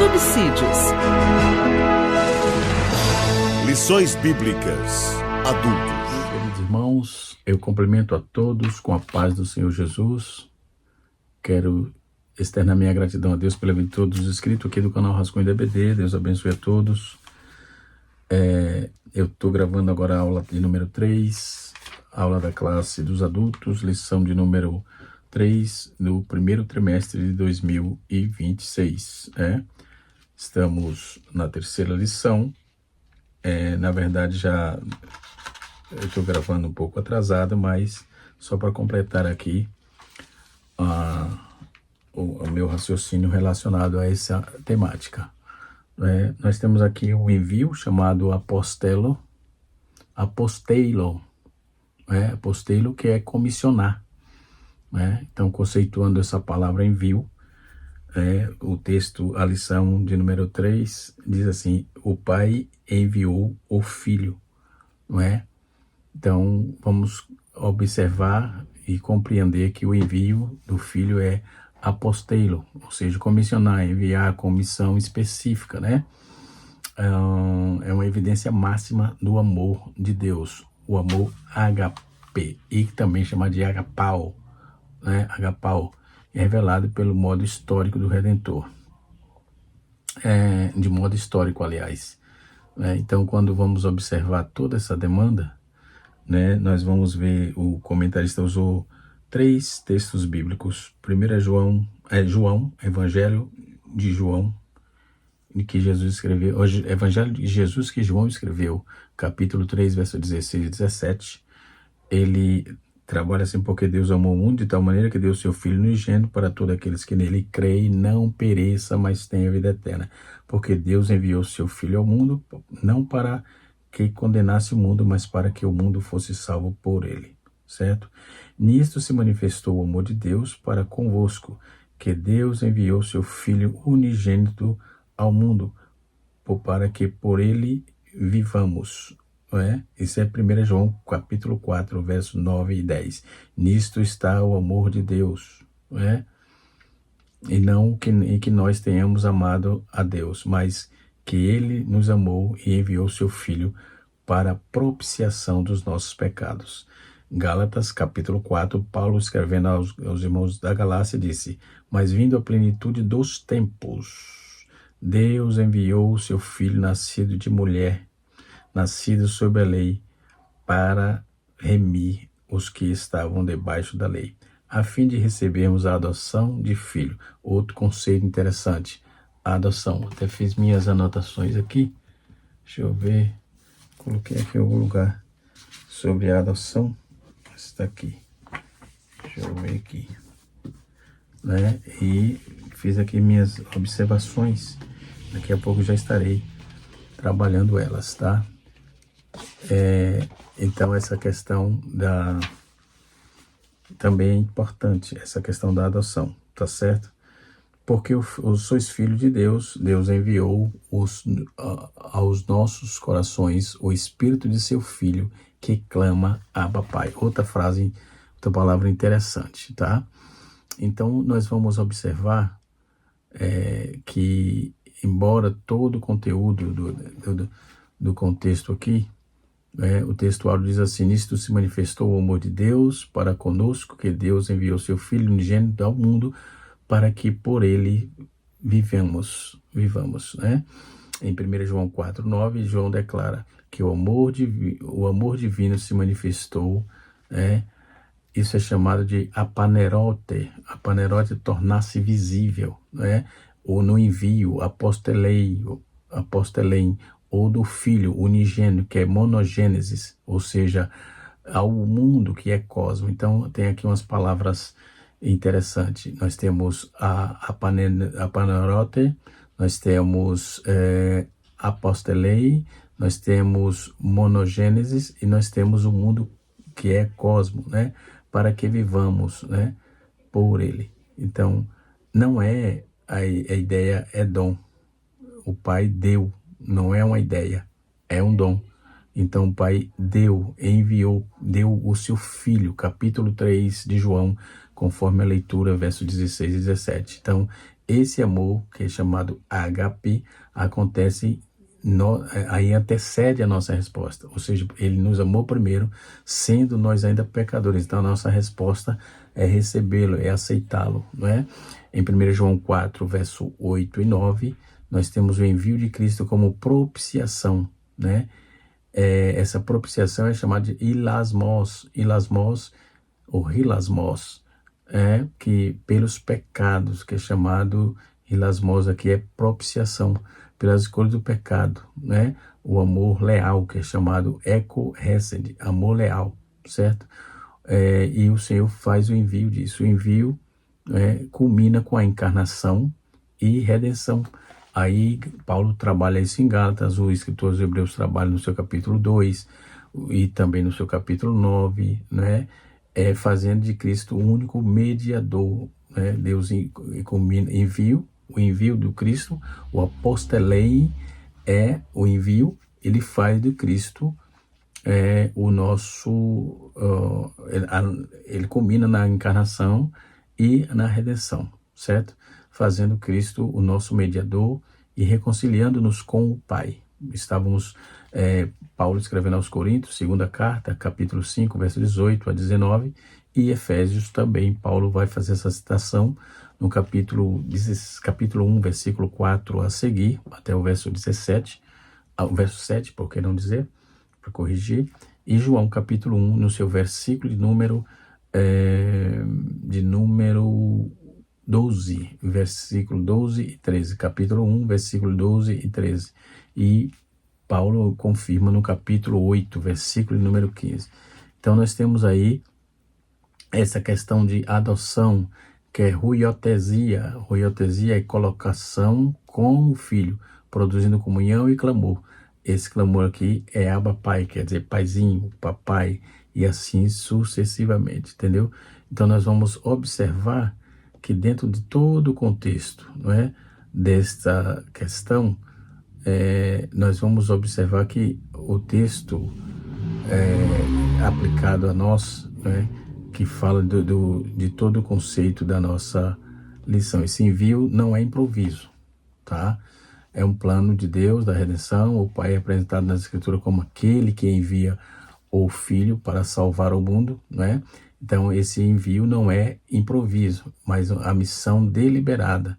subsídios. Lições Bíblicas Adultos. Queridos irmãos, eu cumprimento a todos com a paz do Senhor Jesus. Quero externar minha gratidão a Deus pela vida de todos os inscritos aqui do canal Rascunho DBD. Deus abençoe a todos. Eu estou gravando agora a aula de número 3, aula da classe dos adultos, lição de número 3 do primeiro trimestre de 2026. Estamos na terceira lição. Na verdade, eu estou gravando um pouco atrasado, mas só para completar aqui o meu raciocínio relacionado a essa temática. Nós temos aqui um envio chamado apostelo, que é comissionar. Então, conceituando essa palavra envio, o texto, a lição de número 3, diz assim: o pai enviou o filho. Então, vamos observar e compreender que o envio do filho é apostelo, ou seja, comissionar, enviar, comissão específica, É uma evidência máxima do amor de Deus, o amor agape, e também chama de agapau, agapau, é revelado pelo modo histórico do Redentor, de modo histórico, aliás. Então, quando vamos observar toda essa demanda, nós vamos ver, o comentarista usou 3 textos bíblicos. Primeiro é João, Evangelho de João, que Jesus escreveu, Evangelho de Jesus que João escreveu, capítulo 3, verso 16 e 17. Ele trabalha assim: porque Deus amou o mundo de tal maneira que deu seu Filho unigênito para todos aqueles que nele creem, não pereça, mas tenha vida eterna. Porque Deus enviou seu Filho ao mundo, não para que condenasse o mundo, mas para que o mundo fosse salvo por ele. Certo? Nisto se manifestou o amor de Deus para convosco, que Deus enviou seu Filho unigênito ao mundo, para que por ele vivamos. Isso é 1 João capítulo 4, verso 9 e 10. Nisto está o amor de Deus, e não que nós tenhamos amado a Deus, mas que ele nos amou e enviou seu Filho para a propiciação dos nossos pecados. Gálatas capítulo 4, Paulo escrevendo aos irmãos da Galácia disse: mas vindo a plenitude dos tempos, Deus enviou o seu Filho nascido de mulher, nascido sob a lei, para remir os que estavam debaixo da lei, a fim de recebermos a adoção de filho. Outro conceito interessante, a adoção. Até fiz minhas anotações aqui, deixa eu ver, coloquei aqui em algum lugar sobre a adoção. Está aqui, deixa eu ver aqui, e fiz aqui minhas observações. Daqui a pouco já estarei trabalhando elas, tá? Então essa questão também é importante, essa questão da adoção, tá certo? Porque sois filhos de Deus, Deus enviou aos nossos corações o Espírito de seu Filho, que clama Abba Pai. Outra palavra interessante, tá? Então nós vamos observar que, embora todo o conteúdo do contexto aqui, o textuário diz assim: nisto se manifestou o amor de Deus para conosco, que Deus enviou seu Filho unigênito ao mundo, para que por ele vivamos. Em 1 João 4, 9, João declara que o amor divino se manifestou. Isso é chamado de apanerote. Apanerote é tornar-se visível, ou no envio, apostelein, ou do Filho unigênito, que é monogênesis, ou seja, ao mundo, que é cosmo. Então, tem aqui umas palavras interessantes. Nós temos a apanerote, nós temos apostelein, nós temos monogênesis e nós temos o mundo, que é cosmo, para que vivamos, por ele. Então, não é a ideia, é dom. O Pai deu, não é uma ideia, é um dom. Então o Pai deu o seu Filho, capítulo 3 de João, conforme a leitura, verso 16 e 17. Então esse amor, que é chamado ágape, acontece, aí antecede a nossa resposta. Ou seja, ele nos amou primeiro, sendo nós ainda pecadores. Então, a nossa resposta é recebê-lo, é aceitá-lo, não é? Em 1 João 4, verso 8 e 9, nós temos o envio de Cristo como propiciação, né? Essa propiciação é chamada de ilasmos, ou hilasmos, que pelos pecados, que é chamado hilasmos aqui, é propiciação, pelas escolhas do pecado, né? O amor leal, que é chamado eco-hesed, amor leal, certo? E o Senhor faz o envio disso. O envio culmina com a encarnação e redenção. Aí Paulo trabalha isso em Gálatas, o escritor dos Hebreus trabalha no seu capítulo 2 e também no seu capítulo 9, né? Fazendo de Cristo o único mediador, né? Deus o envio do Cristo, o apostelei é o envio, ele faz de Cristo o nosso, ele culmina na encarnação e na redenção, certo? Fazendo Cristo o nosso mediador e reconciliando-nos com o Pai. Estávamos, Paulo escrevendo aos Coríntios, segunda carta, capítulo 5, verso 18 a 19, e Efésios também, Paulo vai fazer essa citação no capítulo 1, versículo 4 a seguir, até o verso 17, o verso 7, por que não dizer, para corrigir, e João capítulo 1, no seu versículo de número 12, versículo 12 e 13, capítulo 1, versículo 12 e 13, e Paulo confirma no capítulo 8, versículo de número 15. Então nós temos aí essa questão de adoção, que é ruiotesia. Ruiotesia é colocação com o filho, produzindo comunhão e clamor. Esse clamor aqui é Abba Pai, quer dizer paizinho, papai, e assim sucessivamente, entendeu? Então nós vamos observar que dentro de todo o contexto, não é, desta questão, nós vamos observar que o texto aplicado a nós, né, que fala de todo o conceito da nossa lição. Esse envio não é improviso, tá? É um plano de Deus, da redenção. O Pai é apresentado nas Escrituras como aquele que envia o Filho para salvar o mundo, né? Então, esse envio não é improviso, mas a missão deliberada.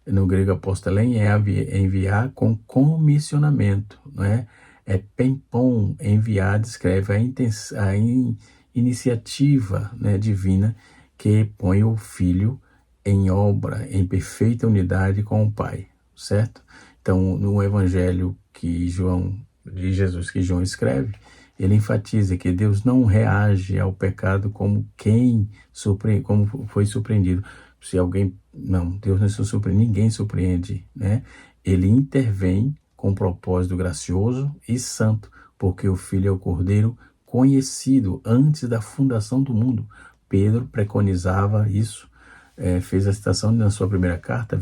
No grego apostolém é enviar com comissionamento, né? É pempon, enviar, descreve a iniciativa, né, divina que põe o Filho em obra, em perfeita unidade com o Pai, certo? Então, no Evangelho de Jesus que João escreve, ele enfatiza que Deus não reage ao pecado como como foi surpreendido. Se alguém, não, Deus não se surpreende, ninguém surpreende, né? Ele intervém com um propósito gracioso e santo, porque o Filho é o Cordeiro conhecido antes da fundação do mundo. Pedro preconizava isso, fez a citação na sua primeira carta,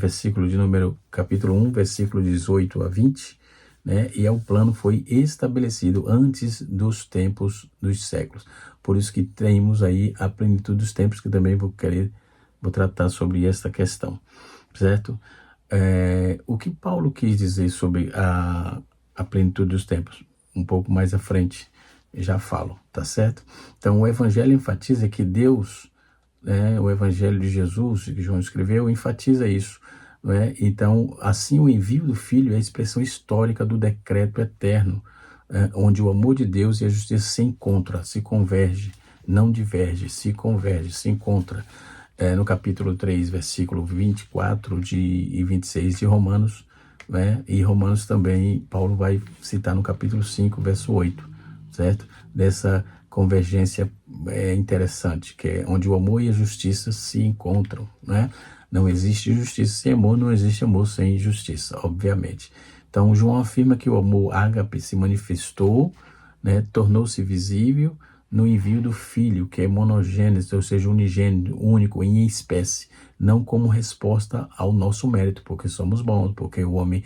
capítulo 1, versículo 18 a 20, né? E o plano foi estabelecido antes dos tempos dos séculos. Por isso que temos aí a plenitude dos tempos, que também vou tratar sobre esta questão, certo? O que Paulo quis dizer sobre a plenitude dos tempos, um pouco mais à frente, já falo, tá certo? Então o Evangelho enfatiza que Deus, o Evangelho de Jesus, que João escreveu, enfatiza isso, né? Então, assim, o envio do Filho é a expressão histórica do decreto eterno, onde o amor de Deus e a justiça se encontram, se converge, não diverge, se converge, se encontra. No capítulo 3, versículo 24 e 26 de Romanos, né? E Romanos também, Paulo vai citar no capítulo 5, verso 8, certo? Dessa convergência interessante, que é onde o amor e a justiça se encontram, né? Não existe justiça sem amor, não existe amor sem justiça, obviamente. Então, João afirma que o amor ágape se manifestou, né? Tornou-se visível no envio do Filho, que é monogênese, ou seja, unigênito, único, em espécie, não como resposta ao nosso mérito, porque somos bons, porque o homem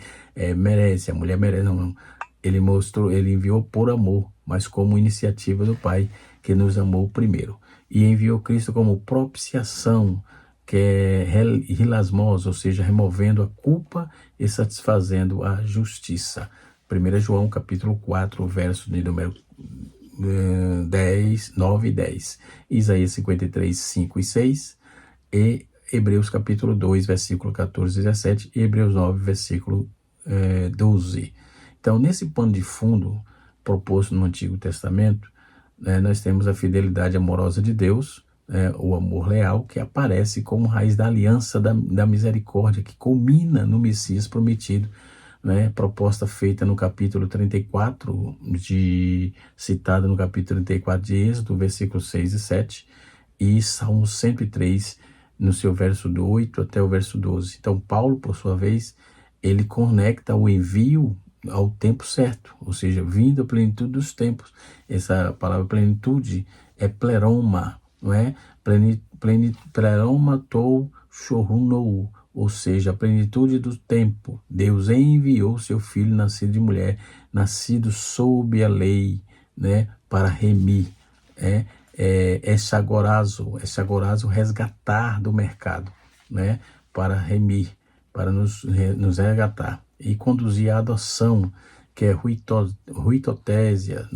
merece, a mulher merece, não. Ele enviou por amor, mas como iniciativa do Pai, que nos amou primeiro. E enviou Cristo como propiciação, que é hilasmos, ou seja, removendo a culpa e satisfazendo a justiça. 1 João capítulo 4, verso de número 9 e 10. Isaías 53, 5 e 6. E Hebreus capítulo 2, versículo 14 e 17. E Hebreus 9, versículo 12. Então, nesse pano de fundo proposto no Antigo Testamento, nós temos a fidelidade amorosa de Deus, o amor leal, que aparece como raiz da aliança da misericórdia, que culmina no Messias prometido, proposta feita no capítulo 34, citada no capítulo 34 de Êxodo, versículos 6 e 7, e Salmo 103, no seu verso do 8 até o verso 12. Então, Paulo, por sua vez, ele conecta o envio ao tempo certo, ou seja, vindo à plenitude dos tempos. Essa palavra plenitude é pleroma, não é? Pleroma tou shorunou, ou seja, a plenitude do tempo. Deus enviou seu filho nascido de mulher, nascido sob a lei, para remir, é sagorazo, resgatar do mercado, para remir, para nos resgatar e conduzir à adoção, que é ruitotésia,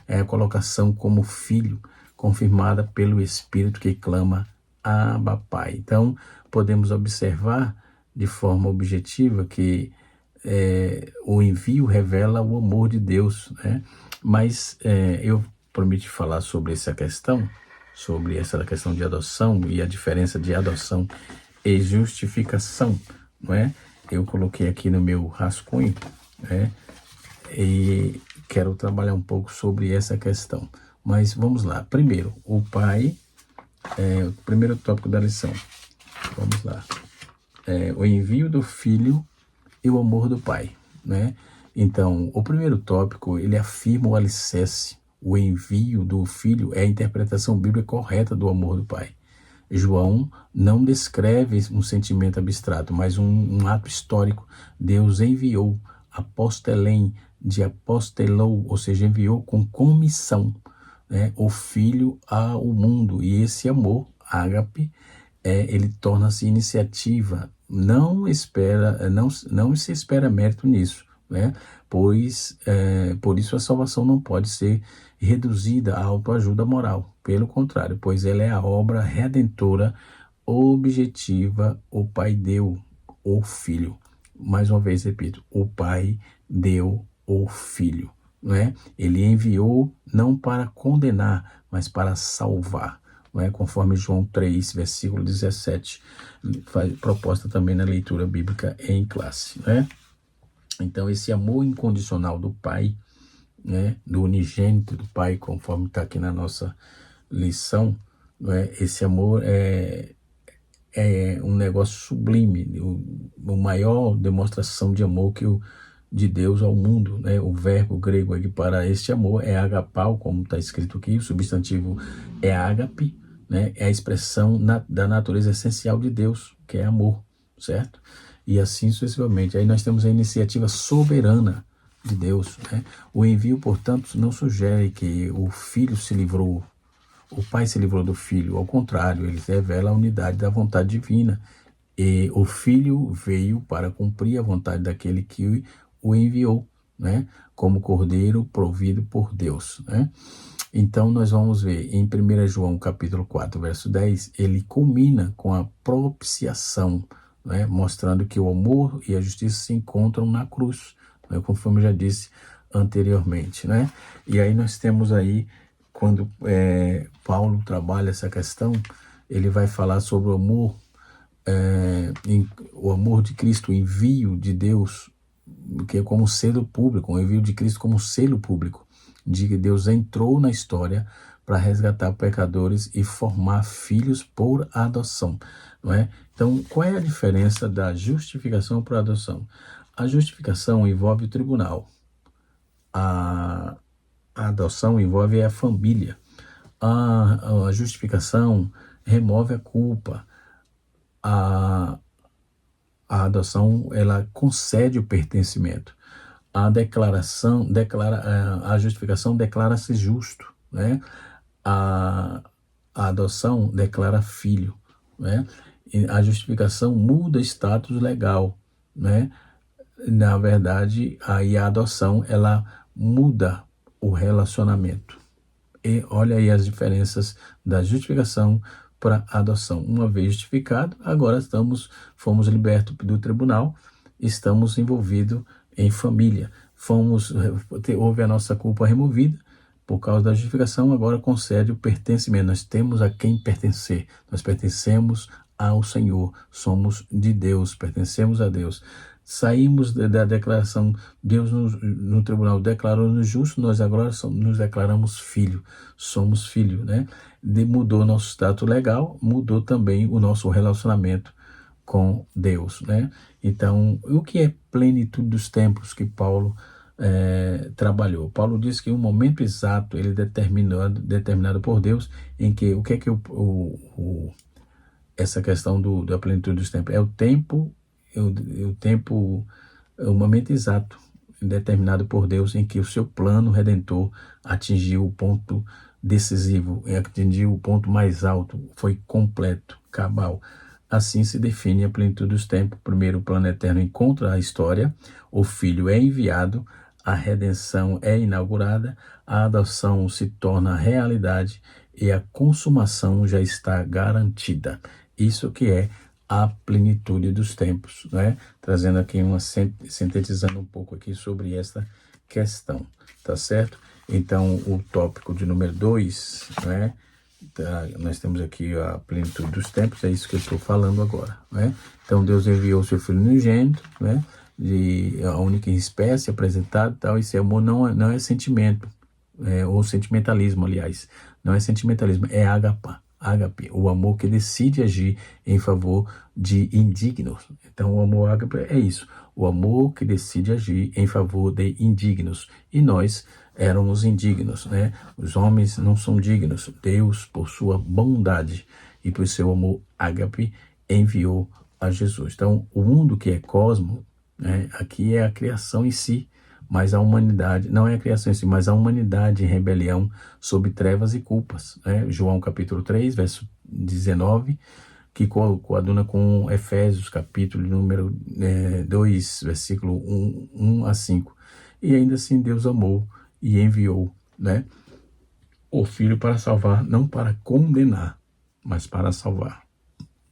é a colocação como filho, confirmada pelo Espírito que clama Abba Pai. Então, podemos observar de forma objetiva que o envio revela o amor de Deus, Mas eu prometi falar sobre essa questão de adoção e a diferença de adoção e justificação, Eu coloquei aqui no meu rascunho, e quero trabalhar um pouco sobre essa questão. Mas vamos lá. Primeiro, o pai, o primeiro tópico da lição. Vamos lá. O envio do filho e o amor do pai, Então, o primeiro tópico, ele afirma o alicerce. O envio do filho é a interpretação bíblica correta do amor do pai. João não descreve um sentimento abstrato, mas um ato histórico. Deus enviou, apostelém, de apostelou, ou seja, enviou com comissão, o filho ao mundo. E esse amor, ágape, ele torna-se iniciativa. Não se espera mérito nisso, pois por isso a salvação não pode ser reduzida à autoajuda moral. Pelo contrário, pois ela é a obra redentora objetiva. O Pai deu o Filho. Mais uma vez repito, o Pai deu o Filho, Ele enviou não para condenar, mas para salvar, Conforme João 3, versículo 17, proposta também na leitura bíblica em classe, Então, esse amor incondicional do Pai, do unigênito do Pai, conforme está aqui na nossa lição, esse amor é um negócio sublime, a maior demonstração de amor de Deus ao mundo, O verbo grego aqui para este amor é agapau, como está escrito aqui, o substantivo é ágape, É a expressão da natureza essencial de Deus, que é amor, certo? E assim sucessivamente. Aí nós temos a iniciativa soberana de Deus, O envio, portanto, não sugere que o filho se livrou, o pai se livrou do filho. Ao contrário, ele revela a unidade da vontade divina. E o filho veio para cumprir a vontade daquele que o enviou, Como cordeiro provido por Deus, Então, nós vamos ver em 1 João capítulo 4, verso 10, ele culmina com a propiciação, mostrando que o amor e a justiça se encontram na cruz, conforme eu já disse anteriormente, E aí nós temos aí, quando Paulo trabalha essa questão, ele vai falar sobre o amor de Cristo, o envio de Deus, que é como selo público, o envio de Cristo como selo público, de que Deus entrou na história para resgatar pecadores e formar filhos por adoção, Então, qual é a diferença da justificação para a adoção? A justificação envolve o tribunal, a adoção envolve a família, a justificação remove a culpa, a adoção, ela concede o pertencimento. A justificação declara-se justo, A adoção declara filho, A justificação muda status legal, né? Na verdade, aí a adoção, ela muda o relacionamento. E olha aí as diferenças da justificação para a adoção. Uma vez justificado, agora fomos libertos do tribunal, estamos envolvidos em família. Houve a nossa culpa removida por causa da justificação, agora concede o pertencimento. Nós temos a quem pertencer. Nós pertencemos ao Senhor, somos de Deus, pertencemos a Deus. Saímos da declaração, Deus no tribunal declarou-nos justos, nós agora nos declaramos filho, somos filho, né? Mudou nosso status legal, mudou também o nosso relacionamento com Deus, né? Então, o que é plenitude dos tempos que Paulo trabalhou? Paulo diz que um momento exato, ele determinado por Deus, em que, o que é que essa questão da plenitude dos tempos? É o tempo, o momento exato, determinado por Deus, em que o seu plano redentor atingiu o ponto decisivo, atingiu o ponto mais alto, foi completo, cabal. Assim se define a plenitude dos tempos. Primeiro, o plano eterno encontra a história, o Filho é enviado, a redenção é inaugurada, a adoção se torna realidade e a consumação já está garantida. Isso que é a plenitude dos tempos, né? Trazendo aqui sintetizando um pouco aqui sobre esta questão, tá certo? Então, o tópico de número 2, né? Nós temos aqui a plenitude dos tempos, é isso que eu estou falando agora, né? Então, Deus enviou o seu Filho unigênito, né? De a única espécie apresentada, tal. Esse amor não é sentimento, ou sentimentalismo, aliás, não é sentimentalismo, é ágape, o amor que decide agir em favor de indignos. Então, o amor ágape é isso, o amor que decide agir em favor de indignos. E nós éramos indignos, né? Os homens não são dignos. Deus, por sua bondade e por seu amor ágape, enviou a Jesus. Então, o mundo que é cosmo, né? Aqui é a criação em si, mas a humanidade, não é a criação em si, mas a humanidade em rebelião sob trevas e culpas, né? João capítulo 3, verso 19, que coaduna com Efésios capítulo número 2, versículo 1 a 5. E ainda assim Deus amou e enviou, né, o Filho para salvar, não para condenar, mas para salvar,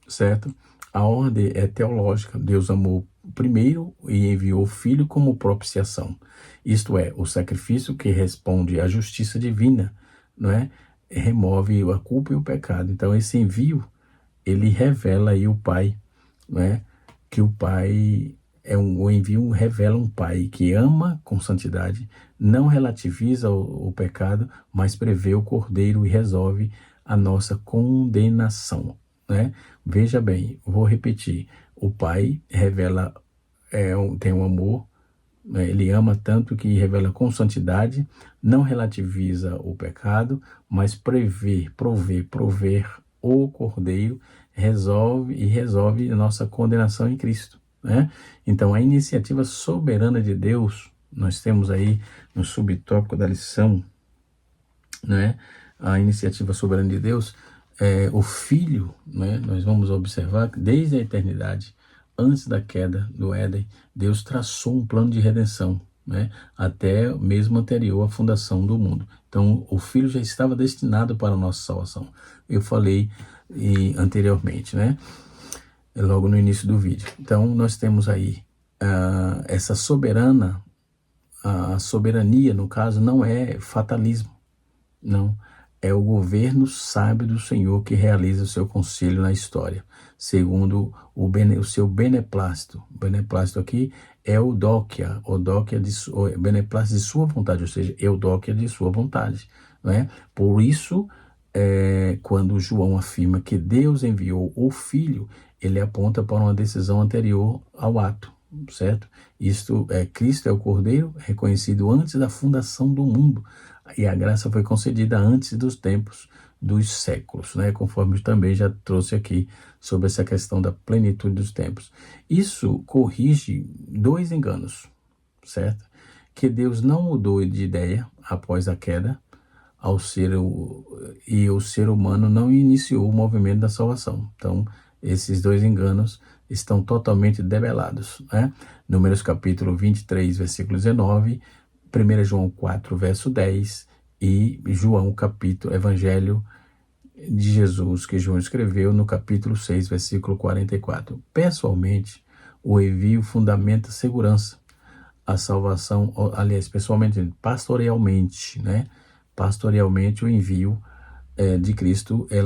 certo? A ordem é teológica. Deus amou primeiro e enviou o Filho como propiciação. Isto é, o sacrifício que responde à justiça divina, não é? Remove a culpa e o pecado. Então, esse envio, ele revela aí o Pai, não é? Que o Pai o envio revela um Pai que ama com santidade, não relativiza o pecado, mas prevê o Cordeiro e resolve a nossa condenação, né? Veja bem, vou repetir, o Pai revela, tem um amor, né? Ele ama tanto que revela com santidade, não relativiza o pecado, mas prover o Cordeiro, resolve a nossa condenação em Cristo, né? Então, a iniciativa soberana de Deus, nós temos aí no subtópico da lição, né? A iniciativa soberana de Deus, o Filho, né? Nós vamos observar que desde a eternidade, antes da queda do Éden, Deus traçou um plano de redenção, né? Até mesmo anterior à fundação do mundo. Então, o Filho já estava destinado para a nossa salvação. Eu falei anteriormente, né? Logo no início do vídeo. Então, nós temos aí essa a soberania, no caso, não é fatalismo, não. É o governo sábio do Senhor que realiza o seu conselho na história, segundo o seu beneplácito. O beneplácito aqui é eudóquia beneplácito de sua vontade, ou seja, eudóquia de sua vontade, não é? Por isso, quando João afirma que Deus enviou o Filho, ele aponta para uma decisão anterior ao ato, certo? Cristo é o Cordeiro, reconhecido antes da fundação do mundo, e a graça foi concedida antes dos tempos dos séculos, né? Conforme eu também já trouxe aqui sobre essa questão da plenitude dos tempos. Isso corrige 2 enganos, certo? Que Deus não mudou de ideia após a queda, e o ser humano não iniciou o movimento da salvação. Então, esses dois enganos estão totalmente debelados, né? Números capítulo 23, versículo 19, 1 João 4, verso 10 e João capítulo, Evangelho de Jesus, que João escreveu no capítulo 6, versículo 44. Pessoalmente, o envio fundamenta segurança, a salvação, aliás, pessoalmente, pastorialmente, né? Pastorialmente, o envio de Cristo, ele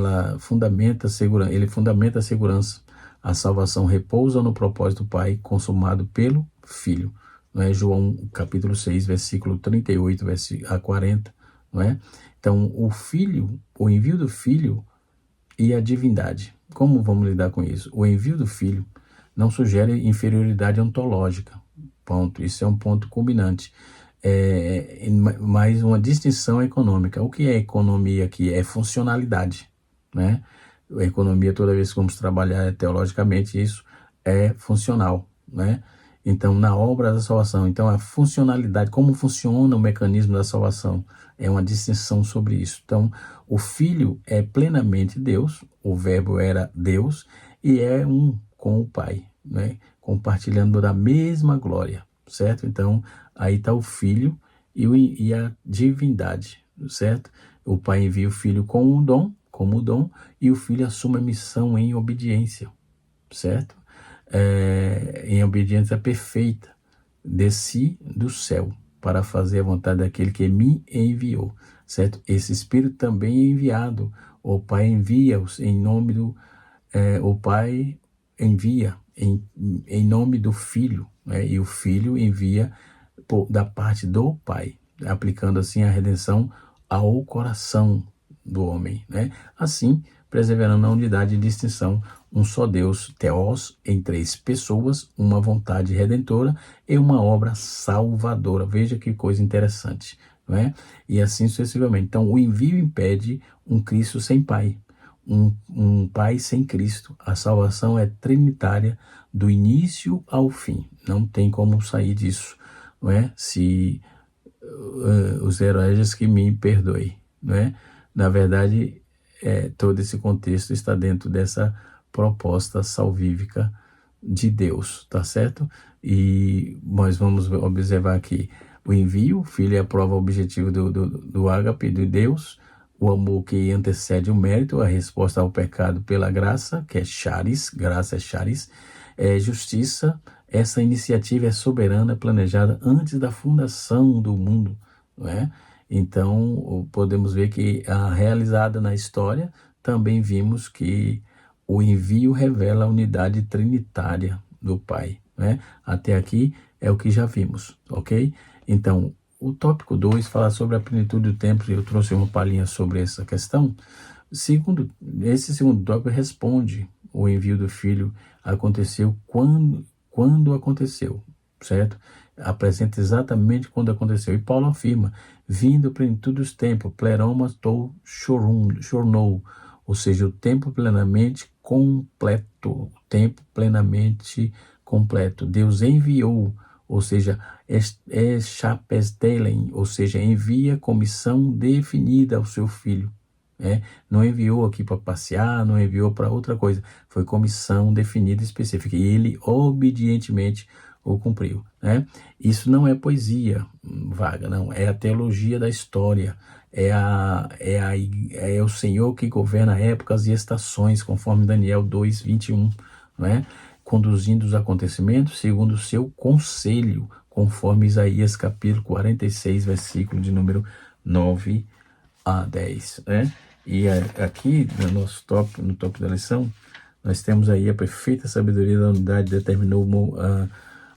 fundamenta a segurança. A salvação repousa no propósito do Pai, consumado pelo Filho. Não é? João capítulo 6, versículo 38 a 40. Não é? Então, o envio do Filho e a divindade. Como vamos lidar com isso? O envio do Filho não sugere inferioridade ontológica. Ponto. Isso é um ponto culminante. Mas uma distinção econômica. O que é economia aqui? É funcionalidade, né? A economia, toda vez que vamos trabalhar teologicamente, isso é funcional, né? Então, na obra da salvação, então a funcionalidade, como funciona o mecanismo da salvação, é uma distinção sobre isso. Então, o Filho é plenamente Deus, o Verbo era Deus e é um com o Pai, né? Compartilhando da mesma glória, certo? Então, aí está o Filho e a divindade, certo? O Pai envia o Filho como o dom, e o Filho assume a missão em obediência, certo? Em obediência perfeita, desci do céu para fazer a vontade daquele que me enviou, certo? Esse Espírito também é enviado, o Pai envia-os em nome do... o Pai envia em nome do Filho, né? E o Filho envia da parte do Pai, aplicando assim a redenção ao coração do homem, né? Assim, perseverando na unidade e distinção, um só Deus, Theos, em três pessoas, uma vontade redentora e uma obra salvadora. Veja que coisa interessante, não é? E assim sucessivamente. Então, o envio impede um Cristo sem Pai, um Pai sem Cristo. A salvação é trinitária do início ao fim. Não tem como sair disso, não é? Se os hereges que me perdoem, não é? Na verdade, todo esse contexto está dentro dessa proposta salvífica de Deus, tá certo? E nós vamos observar aqui o envio, o Filho é a prova objetiva do ágape de Deus, o amor que antecede o mérito, a resposta ao pecado pela graça, que é charis, graça é charis, justiça. Essa iniciativa é soberana, planejada antes da fundação do mundo, não é? Então, podemos ver que, realizada na história, também vimos que o envio revela a unidade trinitária do Pai, né? Até aqui é o que já vimos, ok? Então, o tópico 2 fala sobre a plenitude do tempo, e eu trouxe uma palhinha sobre essa questão. Esse segundo tópico responde: o envio do Filho aconteceu quando aconteceu, certo? Apresenta exatamente quando aconteceu. E Paulo afirma: vindo a plenitude dos tempos, pleroma tou shornou, ou seja, o tempo plenamente completo, o tempo plenamente completo. Deus enviou, ou seja, chapestelen, ou seja, envia comissão definida ao seu Filho. Não enviou aqui para passear, não enviou para outra coisa, foi comissão definida específica, e ele obedientemente o cumpriu, né? Isso não é poesia vaga, não, é a teologia da história, é o Senhor que governa épocas e estações, conforme Daniel 2:21, né? Conduzindo os acontecimentos segundo o seu conselho, conforme Isaías capítulo 46, versículo de número 9 a 10, né? E aqui no nosso tópico, no tópico da lição, nós temos aí a perfeita sabedoria da unidade determinou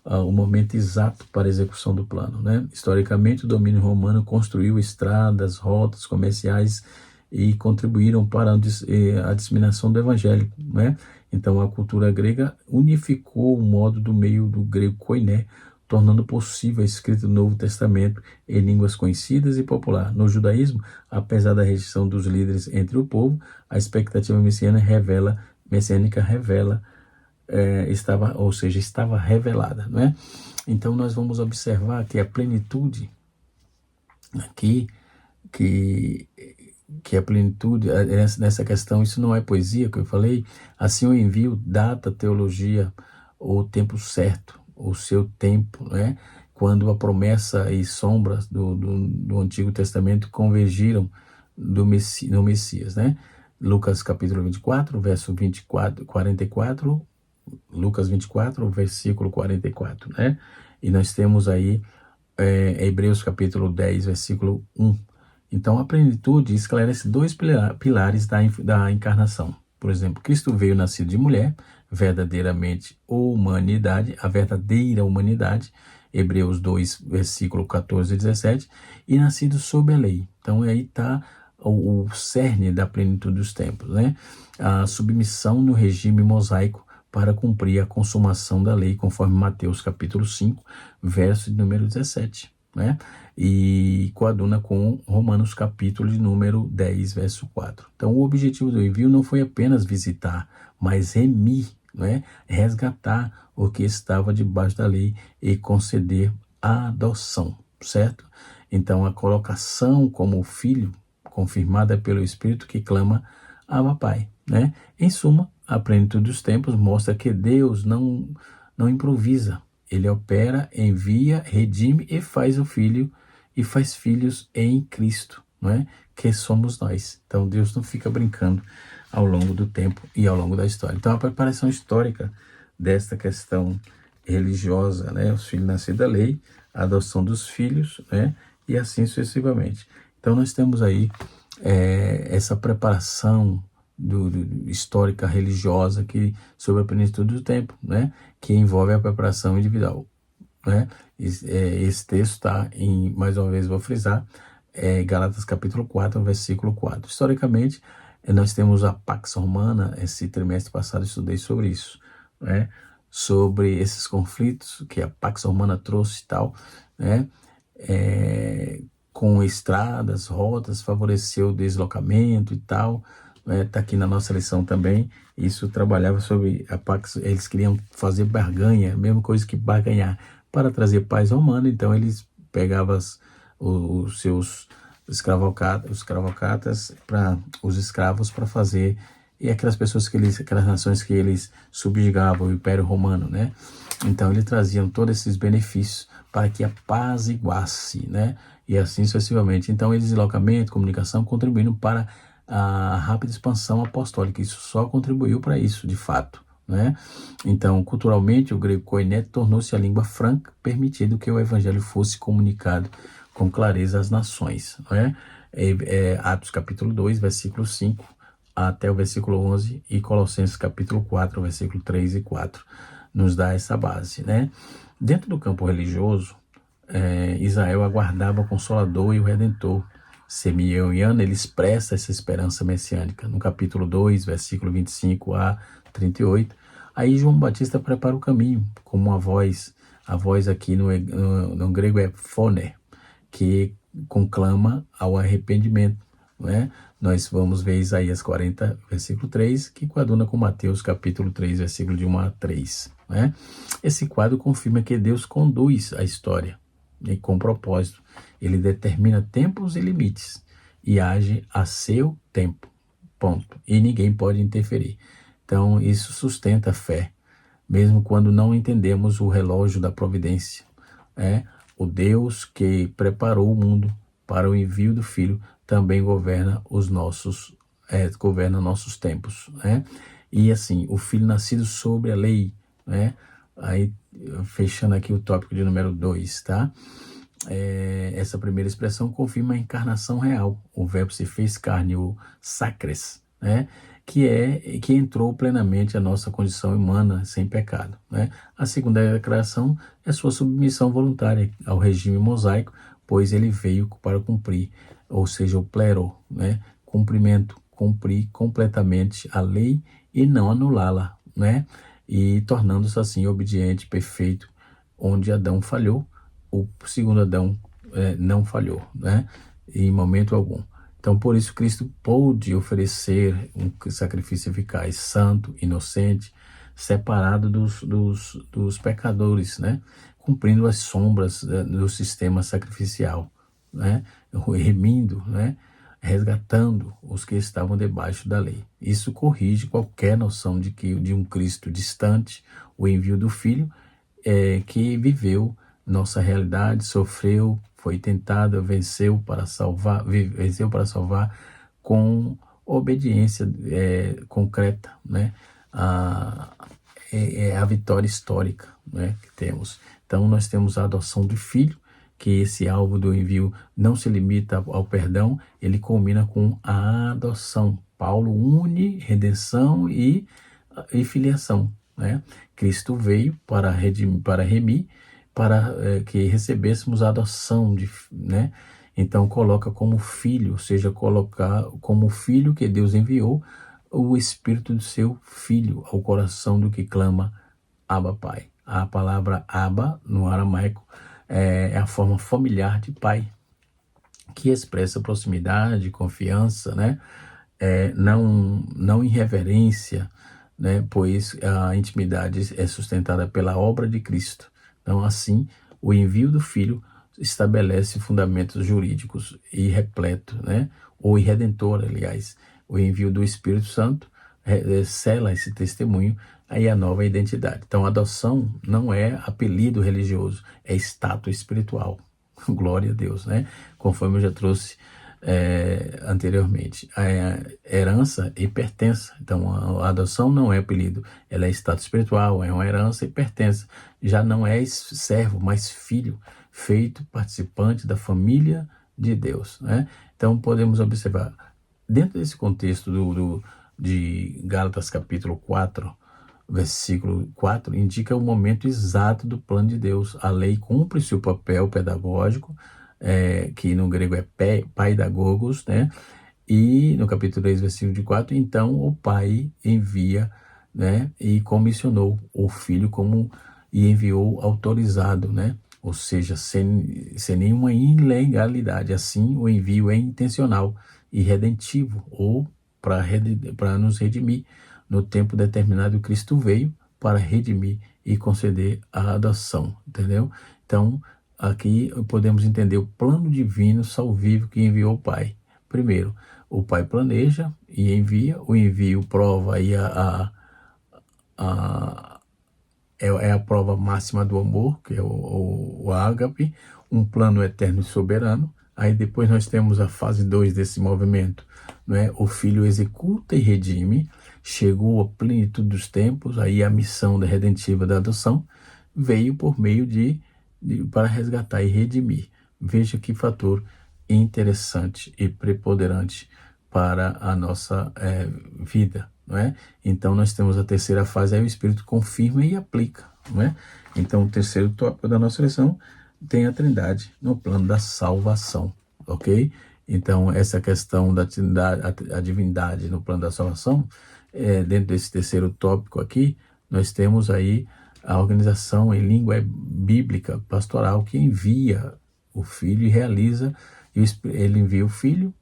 o momento exato para a execução do plano, né? Historicamente, o domínio romano construiu estradas, rotas comerciais e contribuíram para a disseminação do evangelho, né? Então, a cultura grega unificou o modo do meio do grego koiné, tornando possível a escrita do Novo Testamento em línguas conhecidas e popular. No judaísmo, apesar da rejeição dos líderes entre o povo, a expectativa messiânica estava revelada, não é? Então, nós vamos observar que a plenitude aqui, que que a plenitude, nessa questão, isso não é poesia que eu falei, assim o envio, data, teologia, o tempo certo, o seu tempo, né? Quando a promessa e sombras do Antigo Testamento convergiram no Messias, né? Lucas capítulo 24, verso 24, 44, Lucas 24, versículo 44, né? E nós temos aí Hebreus capítulo 10, versículo 1. Então, a plenitude esclarece dois pilares da encarnação. Por exemplo, Cristo veio nascido de mulher, verdadeiramente humanidade, a verdadeira humanidade, Hebreus 2, versículo 14 e 17, e nascido sob a lei. Então, aí está o cerne da plenitude dos tempos, né? A submissão no regime mosaico para cumprir a consumação da lei, conforme Mateus capítulo 5, verso de número 17, né? E coaduna com Romanos capítulo de número 10, verso 4. Então, o objetivo do envio não foi apenas visitar, mas remir, né? Resgatar o que estava debaixo da lei e conceder a adoção, certo? Então, a colocação como filho, confirmada pelo Espírito que clama Abba Pai, né? Em suma, a plenitude dos tempos mostra que Deus não improvisa. Ele opera, envia, redime e faz o filho e faz filhos em Cristo, não é? Que somos nós. Então Deus não fica brincando ao longo do tempo e ao longo da história. Então a preparação histórica desta questão religiosa, né? Os filhos nascidos da lei, a adoção dos filhos, né? E assim sucessivamente. Então nós temos aí essa preparação histórica religiosa sobre a plenitude do tempo, né? Que envolve a preparação individual, né? Esse texto está mais uma vez vou frisar, Gálatas capítulo 4, versículo 4. Historicamente, nós temos a Pax Romana. Esse trimestre passado eu estudei sobre isso, né? Sobre esses conflitos que a Pax Romana trouxe e tal, né? Com estradas, rotas, favoreceu o deslocamento e tal. Tá aqui na nossa lição também. Isso trabalhava sobre a Pax. Eles queriam fazer barganha, mesma coisa que barganhar, para trazer paz romana. Então eles pegavam os seus escravocatas, para os escravos, para fazer, e aquelas pessoas aquelas nações que eles subjugavam, o Império Romano, né? Então eles traziam todos esses benefícios para que a paz iguasse, né? E assim sucessivamente. Então, esse deslocamento, comunicação, contribuindo para a rápida expansão apostólica. Isso só contribuiu para isso, de fato, né? Então, culturalmente, o grego koiné tornou-se a língua franca, permitindo que o evangelho fosse comunicado com clareza às nações, né? Atos capítulo 2, versículo 5 até o versículo 11, e Colossenses capítulo 4, versículo 3 e 4, nos dá essa base, né? Dentro do campo religioso, Israel aguardava o Consolador e o Redentor. Simeoniano, ele expressa essa esperança messiânica no capítulo 2, versículo 25 a 38. Aí João Batista prepara o caminho como uma voz. A voz aqui no grego é phone, que conclama ao arrependimento, né? Nós vamos ver Isaías 40, versículo 3, que coaduna com Mateus capítulo 3, versículo de 1 a 3, né? Esse quadro confirma que Deus conduz a história, e com propósito. Ele determina tempos e limites e age a seu tempo, ponto. E ninguém pode interferir. Então isso sustenta a fé, mesmo quando não entendemos o relógio da providência. O Deus que preparou o mundo para o envio do Filho também governa nossos tempos, né? E assim, o Filho nascido sobre a lei, né? Aí, fechando aqui o tópico de número 2, tá? Essa primeira expressão confirma a encarnação real. O verbo se fez carne, o sacres, né? Que entrou plenamente a nossa condição humana sem pecado, né? A segunda declaração é sua submissão voluntária ao regime mosaico, pois ele veio para cumprir, ou seja, o plero, né? Cumprir completamente a lei e não anulá-la, né? E tornando-se assim obediente, perfeito. Onde Adão falhou, o segundo Adão não falhou, né? Em momento algum. Então, por isso, Cristo pôde oferecer um sacrifício eficaz, santo, inocente, separado dos pecadores, né? Cumprindo as sombras do sistema sacrificial, né? Remindo, né? resgatando os que estavam debaixo da lei. Isso corrige qualquer noção de um Cristo distante, o envio do Filho, que viveu nossa realidade, sofreu, foi tentado, venceu para salvar com obediência concreta, né? É a vitória histórica, né, que temos. Então nós temos a adoção do Filho, que esse alvo do envio não se limita ao perdão, ele culmina com a adoção. Paulo une redenção e filiação, né? Cristo veio para remir, para que recebêssemos a adoção, né? Então coloca como filho, ou seja, colocar como filho que Deus enviou o Espírito do seu Filho ao coração do que clama Abba Pai. A palavra Abba, no aramaico, é a forma familiar de pai, que expressa proximidade, confiança, né? Não irreverência, né? Pois a intimidade é sustentada pela obra de Cristo. Então, assim, o envio do Filho estabelece fundamentos jurídicos e repleto, né? Ou redentor, aliás. O envio do Espírito Santo sela esse testemunho aí a nova identidade. Então, a adoção não é apelido religioso, é status espiritual. Glória a Deus, né? Conforme eu já trouxe anteriormente. A herança e pertença. Então, a adoção não é apelido, ela é status espiritual, é uma herança e pertença. Já não é servo, mas filho, feito participante da família de Deus, né? Então, podemos observar, dentro desse contexto de Gálatas capítulo 4, versículo 4, indica o momento exato do plano de Deus. A lei cumpre seu papel pedagógico, que no grego é paidagogos, né? E no capítulo 3, versículo de 4, então o pai envia, né? E comissionou o filho e enviou autorizado, né? Ou seja, sem nenhuma ilegalidade. Assim, o envio é intencional e redentivo, ou para nos redimir. No tempo determinado, Cristo veio para redimir e conceder a adoção, entendeu? Então, aqui podemos entender o plano divino salvífico que enviou o Pai. Primeiro, o Pai planeja e envia, o envio prova aí é a prova máxima do amor, que é o ágape, um plano eterno e soberano. Aí depois nós temos a fase 2 desse movimento, né? O Filho executa e redime, chegou à plenitude dos tempos, aí a missão da redentiva da adoção veio por meio para resgatar e redimir. Veja que fator interessante e preponderante para a nossa vida, não é? Então nós temos a terceira fase, aí o Espírito confirma e aplica, não é? Então o terceiro tópico da nossa lição tem a Trindade no plano da salvação, ok? Então essa questão da a divindade no plano da salvação, dentro desse terceiro tópico aqui, nós temos aí a organização em língua bíblica pastoral que envia o Filho e realiza, ele envia o Filho,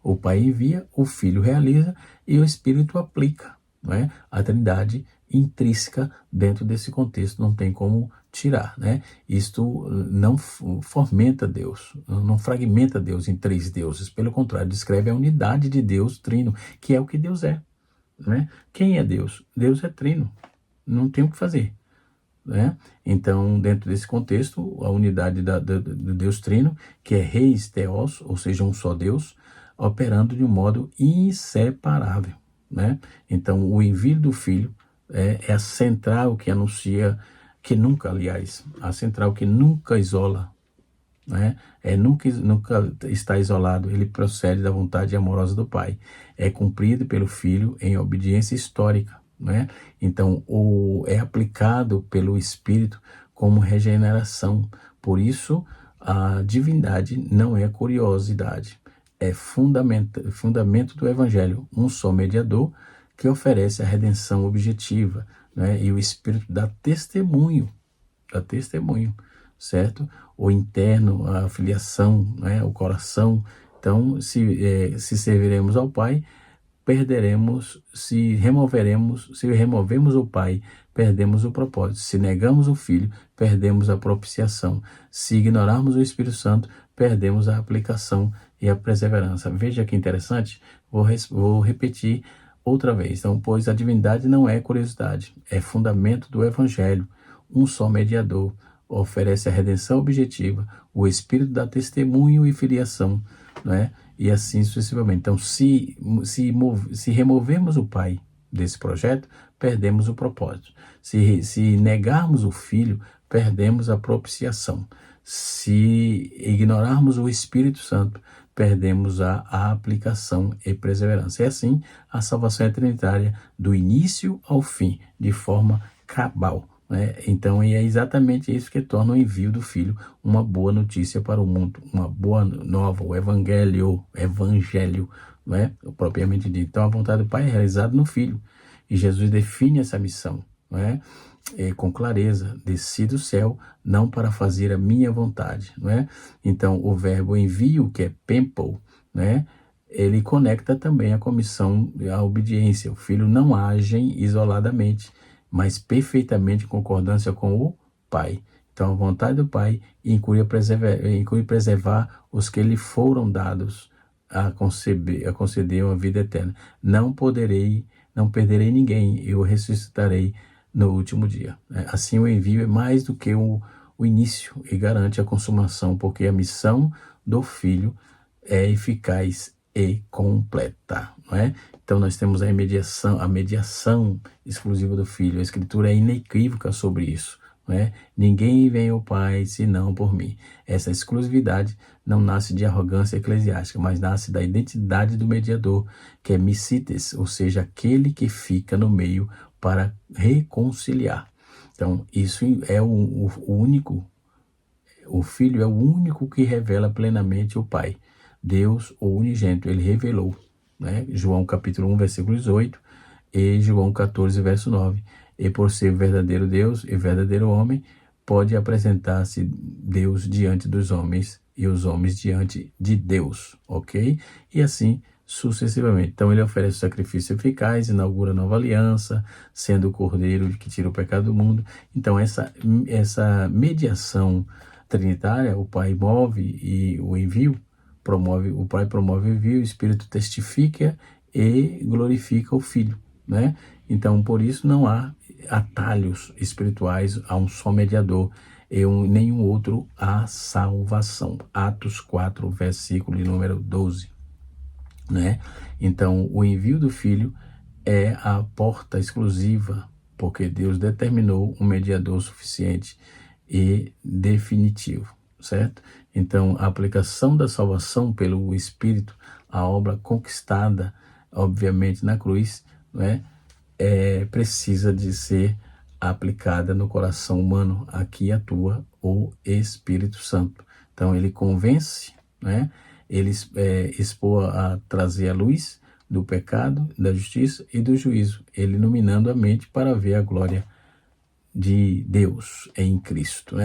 o Pai envia, o Filho realiza e o Espírito aplica, não é? A Trindade intrínseca dentro desse contexto, não tem como tirar, né? Isto não fomenta Deus, não fragmenta Deus em três deuses, pelo contrário, descreve a unidade de Deus trino, que é o que Deus é, né? Quem é Deus? Deus é trino, não tem o que fazer, né? Então, dentro desse contexto, a unidade do Deus trino, que é Reis Theos, ou seja, um só Deus, operando de um modo inseparável, né? Então, o envio do Filho é a central que anuncia, que nunca, aliás, a central que nunca isola, né? Nunca está isolado, ele procede da vontade amorosa do Pai, é cumprido pelo Filho em obediência histórica, né? Então, é aplicado pelo Espírito como regeneração. Por isso, a divindade não é curiosidade, é fundamento do Evangelho, um só mediador que oferece a redenção objetiva, né? E o Espírito dá testemunho, certo? O interno, a filiação, né? O coração. Então, se serviremos ao Pai, perderemos, se removemos o Pai, perdemos o propósito. Se negamos o Filho, perdemos a propiciação. Se ignorarmos o Espírito Santo, perdemos a aplicação e a perseverança. Veja que interessante, vou repetir outra vez. Então, pois a divindade não é curiosidade, é fundamento do evangelho. Um só mediador oferece a redenção objetiva, o Espírito dá testemunho e filiação, não é? E assim sucessivamente. Então, se removermos o Pai desse projeto, perdemos o propósito. Se negarmos o Filho, perdemos a propiciação. Se ignorarmos o Espírito Santo, perdemos a aplicação e perseverança. E assim, a salvação é trinitária do início ao fim, de forma cabal. Então, é exatamente isso que torna o envio do Filho uma boa notícia para o mundo, uma boa nova, o evangelho, propriamente dito. Então, a vontade do Pai é realizada no Filho, e Jesus define essa missão, com clareza: desci do céu não para fazer a minha vontade, Então, o verbo envio, que é pempo, ele conecta também a comissão à obediência. O Filho não age isoladamente, mas perfeitamente em concordância com o Pai. Então, a vontade do Pai inclui preservar os que lhe foram dados a conceder uma vida eterna. Não perderei ninguém, eu ressuscitarei no último dia. Assim, o envio é mais do que o início e garante a consumação, porque a missão do Filho é eficaz e completa, Então, nós temos a mediação exclusiva do Filho. A Escritura é inequívoca sobre isso, Ninguém vem ao Pai senão por mim. Essa exclusividade não nasce de arrogância eclesiástica, mas nasce da identidade do mediador, que é missites, ou seja, aquele que fica no meio para reconciliar. Então, isso é o único. O Filho é o único que revela plenamente o Pai. Deus, o unigênito, ele revelou, João capítulo 1, versículo 18, e João 14, verso 9. E por ser verdadeiro Deus e verdadeiro homem, pode apresentar-se Deus diante dos homens e os homens diante de Deus, ok? E assim sucessivamente. Então, ele oferece sacrifício eficaz, inaugura nova aliança, sendo o cordeiro que tira o pecado do mundo. Então, essa mediação trinitária, o Pai move e o envio, o Pai promove o envio, o Espírito testifica e glorifica o Filho, Então, por isso não há atalhos espirituais a um só mediador e nenhum outro à salvação. Atos 4, versículo de número 12. Então, o envio do Filho é a porta exclusiva, porque Deus determinou um mediador suficiente e definitivo, certo? Então, a aplicação da salvação pelo Espírito, a obra conquistada, obviamente, na cruz, precisa de ser aplicada no coração humano. Aqui atua o Espírito Santo. Então, ele convence, ele expõe a trazer a luz do pecado, da justiça e do juízo, ele iluminando a mente para ver a glória de Deus em Cristo,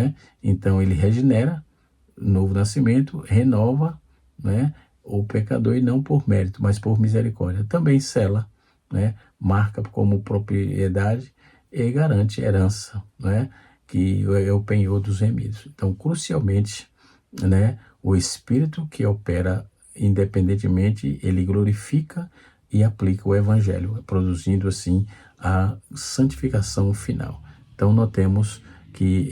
Então, ele regenera, novo nascimento, renova, o pecador, e não por mérito, mas por misericórdia. Também sela, marca como propriedade e garante herança, que é o penhor dos remidos. Então, crucialmente, o Espírito que opera independentemente, ele glorifica e aplica o Evangelho, produzindo assim a santificação final. Então, notemos que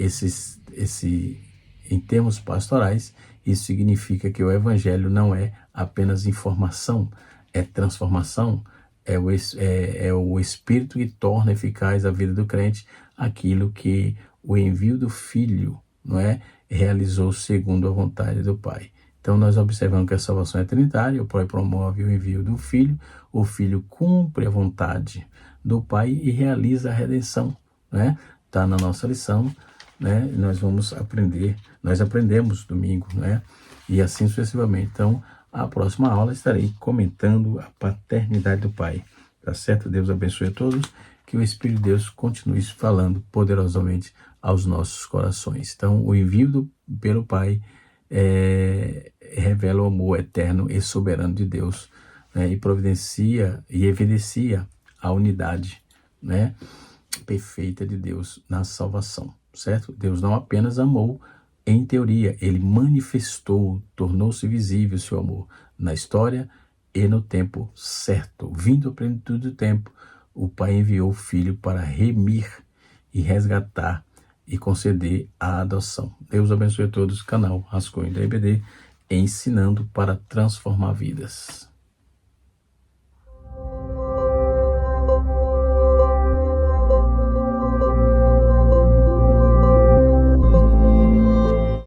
em termos pastorais, isso significa que o Evangelho não é apenas informação, é transformação, é o Espírito que torna eficaz a vida do crente, aquilo que o envio do Filho, realizou segundo a vontade do Pai. Então, nós observamos que a salvação é trinitária, o Pai promove o envio do Filho, o Filho cumpre a vontade do Pai e realiza a redenção, Está na nossa lição, nós vamos aprender, nós aprendemos domingo, E assim sucessivamente. Então, a próxima aula estarei comentando a paternidade do Pai. Tá certo? Deus abençoe a todos. Que o Espírito de Deus continue falando poderosamente aos nossos corações. Então, o envio pelo Pai revela o amor eterno e soberano de Deus, e providencia e evidencia a unidade, perfeita de Deus na salvação, certo? Deus não apenas amou Em teoria, ele manifestou, tornou-se visível o seu amor na história e no tempo certo. Vindo à plenitude do tempo, o Pai enviou o Filho para remir e resgatar e conceder a adoção. Deus abençoe a todos. Canal Rascunho da EBD, ensinando para transformar vidas.